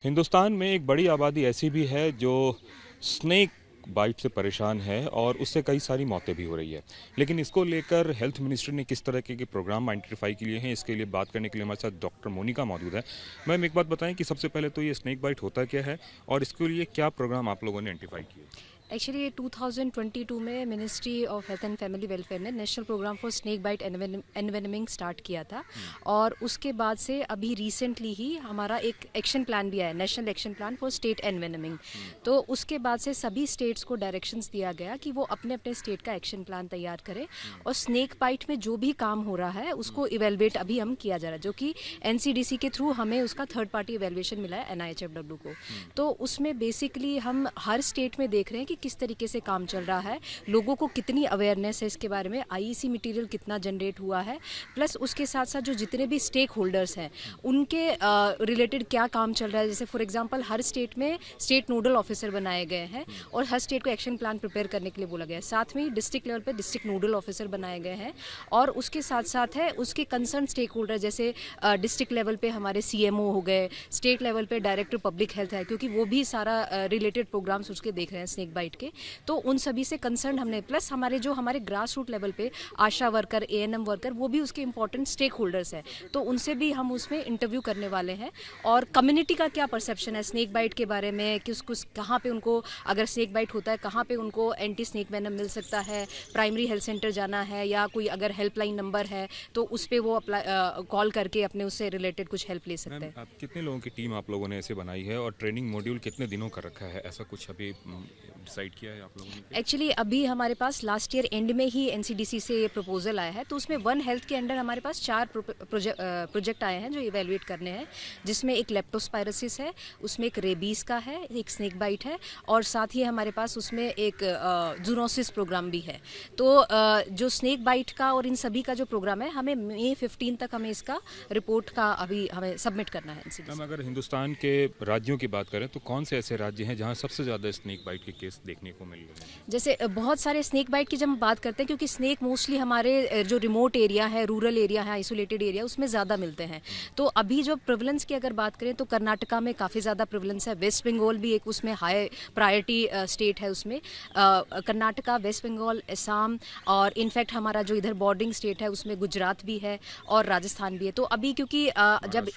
हिंदुस्तान में एक बड़ी आबादी ऐसी भी है जो स्नेक बाइट से परेशान है और उससे कई सारी मौतें भी हो रही है। लेकिन इसको लेकर हेल्थ मिनिस्ट्री ने किस तरह के प्रोग्राम आइडेंटिफाई किए हैं, इसके लिए बात करने के लिए हमारे साथ डॉक्टर मोनिका मौजूद है। मैम, एक बात बताएं कि सबसे पहले तो ये स्नेक बाइट होता क्या है और इसके लिए क्या प्रोग्राम आप लोगों ने आइडेंटिफाई किए? एक्चुअली 2022 में ministry of health and family welfare ने national programme for snake bite envenoming start किया था। और उसके बाद से अभी रिसेंटली ही हमारा एक एक्शन प्लान भी आया, national action plan for state envenoming. तो उसके बाद से सभी स्टेट्स को डायरेक्शंस दिया गया कि वो अपने अपने स्टेट का एक्शन प्लान तैयार करें और स्नेक बाइट में जो भी काम हो रहा है उसको इवेलुएट अभी हम किया जा रहा है, जो कि एनसीडीसी के थ्रू हमें उसका थर्ड पार्टी इवेलुएशन मिला है NIHFW को। तो उसमें बेसिकली हम हर स्टेट में देख रहे हैं कि किस तरीके से काम चल रहा है, लोगों को कितनी अवेयरनेस है इसके बारे में, IEC मटेरियल कितना जनरेट हुआ है, प्लस उसके साथ साथ जो जितने भी स्टेक होल्डर्स हैं उनके रिलेटेड क्या काम चल रहा है। जैसे फॉर एग्जांपल हर स्टेट में स्टेट नोडल ऑफिसर बनाए गए हैं और हर स्टेट को एक्शन प्लान प्रिपेयर करने के लिए बोला गया है। साथ में डिस्ट्रिक्ट लेवल पे डिस्ट्रिक्ट नोडल ऑफिसर बनाए गए हैं और उसके साथ साथ है उसके कंसर्न स्टेक होल्डर, जैसे डिस्ट्रिक्ट लेवल पे हमारे CMO हो गए, स्टेट लेवल पे डायरेक्टर पब्लिक हेल्थ है, क्योंकि वो भी सारा रिलेटेड प्रोग्राम्स उसके देख रहे हैं स्नेक बाइट के। तो उन सभी से कंसर्न हमने, प्लस हमारे ग्रास रूट लेवल पे आशा वर्कर, ANM वर्कर, वो भी उसके इंपॉर्टेंट स्टेक होल्डर्स हैं, तो उनसे भी हम उसमें इंटरव्यू करने वाले हैं। और कम्युनिटी का क्या परसेप्शन है स्नेक बाइट के बारे में, किस कहाँ पे उनको अगर स्नेक बाइट होता है कहाँ पे उनको एंटी स्नेक वेनम मिल सकता है, प्राइमरी हेल्थ सेंटर जाना है या कोई अगर हेल्पलाइन नंबर है तो उस पर वो कॉल करके अपने उससे रिलेटेड कुछ हेल्प ले सकते हैं। आप कितने लोगों की टीम आप लोगों ने ऐसे बनाई है और ट्रेनिंग मॉड्यूल कितने दिनों का रखा है, ऐसा कुछ अभी डिसाइड किया है आप लोगों ने? एक्चुअली अभी हमारे पास लास्ट ईयर एंड में ही NCDC से ये प्रपोजल आया है, तो उसमें वन हेल्थ के अंडर हमारे पास 4 प्रोजेक्ट आए हैं जो इवेलुएट करने हैं, जिसमें एक लेप्टोस्पायरोसिस है, उसमें एक रेबीज़ का है, एक स्नेक बाइट है और साथ ही हमारे पास उसमें एक जूनोसिस प्रोग्राम भी है। तो जो स्नेक बाइट का और इन सभी का जो प्रोग्राम है, हमें May 15 तक हमें इसका रिपोर्ट का अभी हमें सबमिट करना है NCDC। हम अगर हिंदुस्तान के राज्यों की बात करें तो कौन से ऐसे राज्य हैं जहां सबसे ज़्यादा स्नेक बाइट के केस देखने को मिल रहे हैं? जैसे बहुत सारे स्नेक बाइट की जब हम बात करते हैं, क्योंकि स्नेक मोस्टली हमारे जो रिमोट एरिया है, रूरल एरिया है, आइसोलेटेड एरिया, उसमें ज़्यादा मिलते हैं। तो अभी जो प्रिवलेंस की अगर बात करें तो कर्नाटका में काफ़ी ज़्यादा प्रिवलेंस है, वेस्ट बंगाल भी एक उसमें हाई प्रायोरिटी स्टेट है उसमें, कर्नाटका, वेस्ट बंगाल, असम और इनफैक्ट हमारा जो इधर बॉर्डरिंग स्टेट है उसमें गुजरात भी है और राजस्थान भी है। तो अभी क्योंकि जब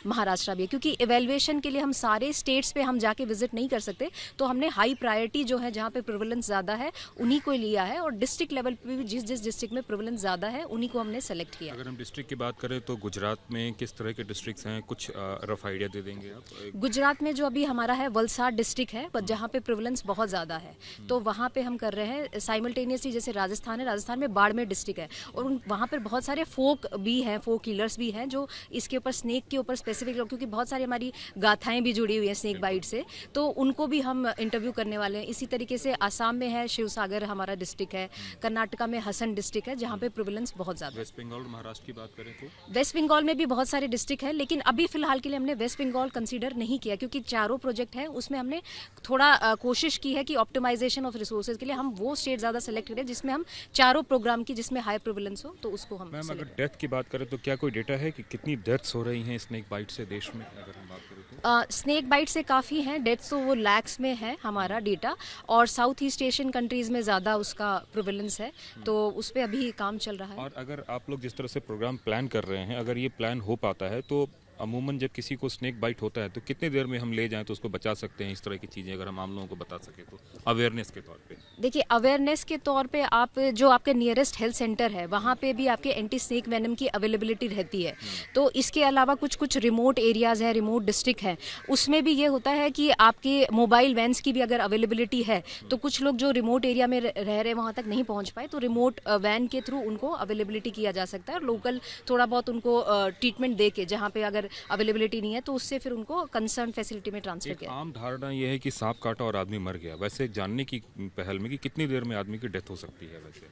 महाराष्ट्र भी है, क्योंकि इवेल्युएशन के लिए हम सारे स्टेट्स पे हम जाके विजिट नहीं कर सकते, तो हमने हाई प्रायोरिटी जो है जहाँ पे प्रिवलेंस ज़्यादा है उन्हीं को लिया है और डिस्ट्रिक्ट लेवल पे भी जिस जिस डिस्ट्रिक्ट में प्रिवलेंस ज़्यादा है उन्हीं को हमने सेलेक्ट किया। अगर हम डिस्ट्रिक्ट की बात करें तो गुजरात में किस तरह के डिस्ट्रिक्ट्स हैं, कुछ रफ आइडिया दे देंगे आप? गुजरात में जो अभी हमारा है वलसाड डिस्ट्रिक्ट है, जहाँ पे प्रिवलेंस बहुत ज़्यादा है, तो वहाँ पे हम कर रहे हैं साइमल्टेनियसली। जैसे राजस्थान है, राजस्थान में बाड़मेर डिस्ट्रिक्ट है और वहाँ पर बहुत सारे फोक भी हैं, फोक हीलर्स भी हैं जो इसके ऊपर स्नेक के ऊपर स्पेसिफिक, क्योंकि बहुत सारी हमारी गाथाएं भी जुड़ी हुई हैं स्नेक बाइट से, तो उनको भी हम इंटरव्यू करने वाले हैं। इसी तरीके से आसाम में है शिवसागर हमारा डिस्ट्रिक्ट है, कर्नाटका में हसन डिस्ट्रिक्ट है जहाँ पे प्रिवलेंस बहुत ज़्यादा है। वेस्ट बंगाल और महाराष्ट्र की बात करें तो? वेस्ट बंगाल में भी बहुत सारे डिस्ट्रिक्ट है, लेकिन अभी फिलहाल के लिए हमने वेस्ट बंगाल कंसीडर नहीं किया, क्योंकि चारों प्रोजेक्ट है उसमें हमने थोड़ा कोशिश की है कि ऑप्टिमाइजेशन ऑफ रिसोर्सेज के लिए हम वो स्टेट ज़्यादा सेलेक्ट करें जिसमें हम चारों प्रोग्राम की जिसमें हाई प्रिवलेंस हो, तो उसको हम। मैम, अगर डेथ की बात करें तो क्या कोई डेटा है कि कितनी डेथ्स हो रही हैं स्नेक बाइट से देश में, अगर हम बात करें तो? स्नेक बाइट से काफ़ी हैं डेथ्स, तो वो लैक्स में है हमारा डेटा, और साउथ ईस्ट एशियन कंट्रीज़ में ज़्यादा उसका प्रिवलेंस है, तो उस पर अभी काम चल रहा है। और अगर आप लोग जिस तरह से प्रोग्राम प्लान कर रहे हैं, अगर ये प्लान हो पाता है तो अमूमन जब किसी को स्नेक बाइट होता है तो कितनी देर में हम ले जाएं तो उसको बचा सकते हैं? इस तरह की चीज़ें अगर हम आम लोगों को बता सके तो अवेयरनेस के तौर पे। देखिए, अवेयरनेस के तौर पे आप जो आपके नियरेस्ट हेल्थ सेंटर है वहाँ पे भी आपके एंटी स्नेक वेनम की अवेलेबिलिटी रहती है। तो इसके अलावा कुछ कुछ रिमोट एरियाज़ हैं, रिमोट डिस्ट्रिक्ट हैं, उसमें भी ये होता है कि आपके मोबाइल वैन्स की भी अगर अवेलेबिलिटी है तो कुछ लोग जो रिमोट एरिया में रह रहे वहाँ तक नहीं पहुँच पाए, तो रिमोट वैन के थ्रू उनको अवेलेबिलिटी किया जा सकता है और लोकल थोड़ा बहुत उनको ट्रीटमेंट दे के, जहाँ पे अगर अवेलेबिलिटी नहीं है तो उससे फिर उनको कंसर्न फैसिलिटी में ट्रांसफर एक किया। आम धारणा यह है कि सांप काटा और आदमी मर गया, वैसे जानने की पहल में कि कितनी देर में आदमी की डेथ हो सकती है वैसे?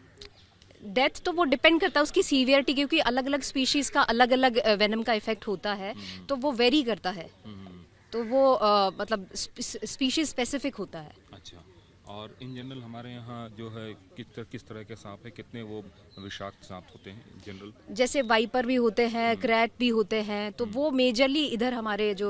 डेथ तो वो डिपेंड करता है उसकी सीवियरिटी, क्योंकि अलग अलग स्पीशीज़ का अलग अलग वेनम का इफेक्ट होता है, तो वो वेरी करता है, तो वो मतलब स्पीशीज स्पेसिफिक होता है। अच्छा, और इन जनरल हमारे यहाँ जो है किस तरह के सांप है, कितने वो विषाक्त सांप होते हैं जनरल? जैसे वाइपर भी होते हैं, क्रैट भी होते हैं, तो वो मेजरली इधर हमारे जो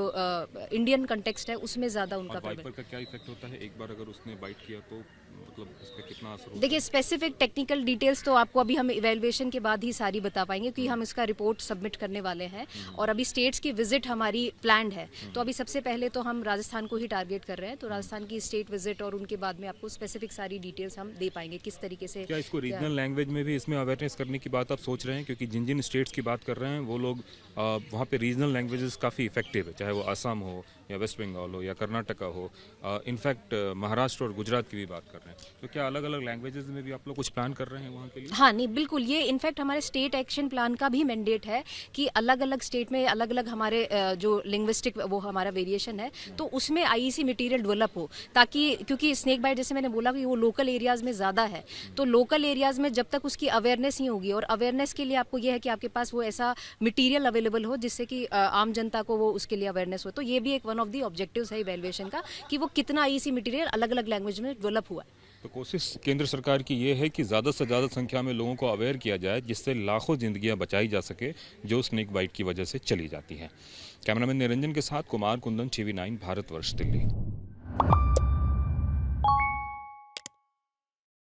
इंडियन कंटेक्स्ट है उसमें ज़्यादा उनका और वाइपर का क्या इफेक्ट होता है एक बार अगर उसने बाइट किया तो, मतलब इसका कितना असर होता देखिए स्पेसिफिक टेक्निकल डिटेल्स तो आपको अभी हम इवैल्यूएशन के बाद ही सारी बता पाएंगे, क्योंकि हम इसका रिपोर्ट सबमिट करने वाले हैं और अभी स्टेट्स की विजिट हमारी प्लान्ड है। तो अभी सबसे पहले तो हम राजस्थान को ही टारगेट कर रहे हैं, तो राजस्थान की स्टेट विजिट और उनके बाद में आपको स्पेसिफिक सारी डिटेल्स हम दे पाएंगे किस तरीके से। क्या इसको रीजनल लैंग्वेज में भी इसमें अवेयरनेस करने की बात आप सोच रहे हैं? क्योंकि जिन जिन स्टेट्स की बात कर रहे हैं वो लोग वहाँ पे रीजनल लैंग्वेजेस काफ़ी इफेक्टिव है, चाहे वो असम हो या वेस्ट बंगाल हो या कर्नाटका हो, इनफैक्ट महाराष्ट्र और गुजरात की भी बात कर रहे हैं। तो क्या अलग अलग लैंग्वेजेस में भी आप लोग कुछ प्लान कर रहे हैं वहाँ के लिए? हाँ नहीं बिल्कुल, ये इनफैक्ट हमारे स्टेट एक्शन प्लान का भी मैंडेट है कि अलग अलग स्टेट में अलग अलग हमारे जो लिंग्विस्टिक वो हमारा वेरिएशन है, तो उसमें आईईसी मटेरियल डेवलप हो, ताकि क्योंकि स्नेक बाइट जैसे मैंने बोला कि वो लोकल एरियाज़ में ज़्यादा है, तो लोकल एरियाज़ में जब तक उसकी अवेयरनेस नहीं होगी, और अवेयरनेस के लिए आपको ये है कि आपके पास वो ऐसा मटीरियल अवेलेबल हो जिससे कि आम जनता को वो उसके लिए अवेयरनेस हो। तो ये भी एक वन ऑफ द ऑब्जेक्टिव्स है इवैल्यूएशन का कि वो कितना आईईसी मटीरियल अलग अलग लैंग्वेज में डेवलप हुआ है। तो कोशिश केंद्र सरकार की ये है कि ज़्यादा से ज़्यादा संख्या में लोगों को अवेयर किया जाए, जिससे लाखों जिंदगियां बचाई जा सके जो स्नेक बाइट की वजह से चली जाती हैं। कैमरामैन निरंजन के साथ कुमार कुंदन, TV9 भारतवर्ष, दिल्ली।